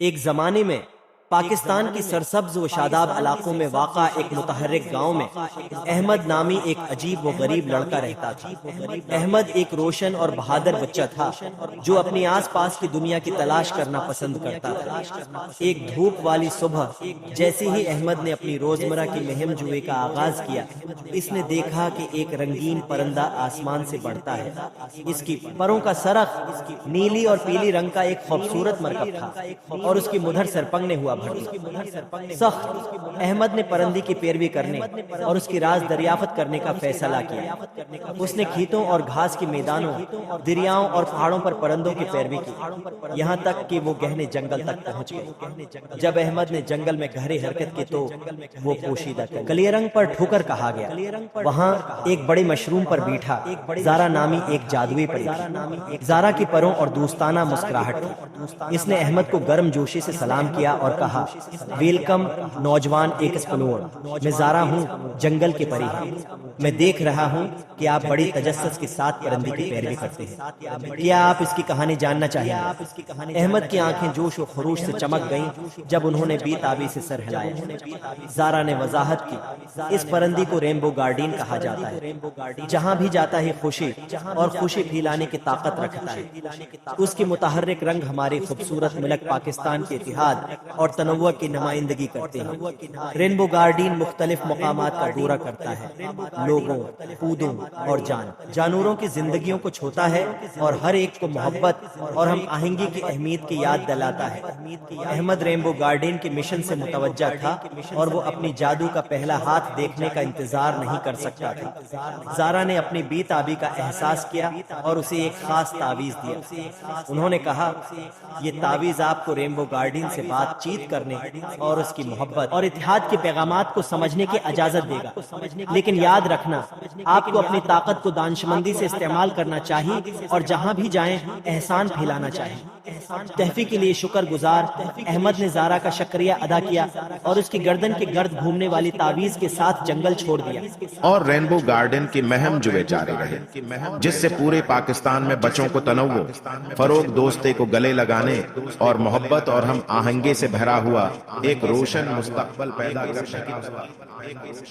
ایک زمانے میں پاکستان کی سرسبز و شاداب علاقوں میں واقع ایک متحرک گاؤں میں احمد نامی ایک عجیب و غریب لڑکا رہتا تھا۔ احمد ایک روشن اور بہادر بچہ تھا جو اپنی آس پاس کی دنیا کی تلاش کرنا پسند کرتا تھا۔ ایک دھوپ والی صبح جیسے ہی احمد نے اپنی روزمرہ کی مہم جوئی کا آغاز کیا، اس نے دیکھا کہ ایک رنگین پرندہ آسمان سے بڑھتا ہے۔ اس کی پروں کا سرخ نیلی اور پیلی رنگ کا ایک خوبصورت مرکب تھا اور اس کی مدھر سرپنگ نے ہوا سخت احمد نے پرندے کی پیروی کرنے اور اس کی راز دریافت کرنے کا فیصلہ کیا۔ اس نے کھیتوں اور گھاس کے میدانوں، دریاؤں اور پہاڑوں پر پرندوں کی پیروی کی، یہاں تک کہ وہ گہنے جنگل تک پہنچ گئے۔ جب احمد نے جنگل میں گہری حرکت کی تو وہ پوشیدہ کلیرنگ پر ٹھوکر کہا گیا۔ وہاں ایک بڑے مشروم پر بیٹھا زارا نامی ایک جادوئی پری تھی۔ زارا کی پروں اور دوستانہ مسکراہٹ تھی۔ اس نے احمد کو گرم جوشی سے سلام کیا اور کہا، ویلکم نوجوان ایکسپلور، میں زارا ہوں، جنگل کے پری ہوں۔ میں دیکھ رہا ہوں کہ آپ بڑی تجسس کے ساتھ پرندے کی پیروی کرتے ہیں۔ کیا آپ اس کی کہانی جاننا چاہیں گے؟ احمد کی آنکھیں جوش و خروش سے چمک گئیں جب انہوں نے بی تابی سے سر ہلایا۔ زارا نے وضاحت کی، اس پرندے کو رینبو گارڈین کہا جاتا ہے، جہاں بھی جاتا ہے خوشی اور خوشی پھیلانے کی طاقت رکھتا ہے۔ اس کی متحرک رنگ ہمارے خوبصورت ملک پاکستان کے اتحاد اور تنوع کی نمائندگی کرتے ہیں۔ رینبو گارڈین مختلف مقامات کا دورہ کرتا ہے، لوگوں، پودوں اور جانوروں کی زندگیوں کو چھوتا ہے اور ہر ایک کو محبت اور ہم آہنگی کی اہمیت کی یاد دلاتا ہے۔ احمد رینبو گارڈین کے مشن سے متوجہ تھا اور وہ اپنی جادو کا پہلا ہاتھ دیکھنے کا انتظار نہیں کر سکتا تھا۔ زارا نے اپنی بی تابی کا احساس کیا اور اسے ایک خاص تعویذ دیا۔ انہوں نے کہا، یہ تعویذ آپ کو رینبو گارڈین سے بات چیت کرنے اور اس کی محبت اور اتحاد کے پیغامات کو سمجھنے کی اجازت دے گا، لیکن یاد رکھنا، آپ کو اپنی طاقت کو دانشمندی سے استعمال کرنا چاہیے اور جہاں بھی جائیں احسان پھیلانا چاہیے۔ تحفے کے لیے شکر گزار احمد نے زارا کا شکریہ ادا کیا اور اس کی گردن کے گرد گھومنے والی تعویذ کے ساتھ جنگل چھوڑ دیا۔ اور رینبو گارڈن کی مہم جوئے جاری رہے، جس سے پورے پاکستان میں بچوں کو تنوع، فروغ دوستے کو گلے لگانے اور محبت اور ہم آہنگی سے بھرا ہوا ایک روشن مستقبل پیدا کرنے کی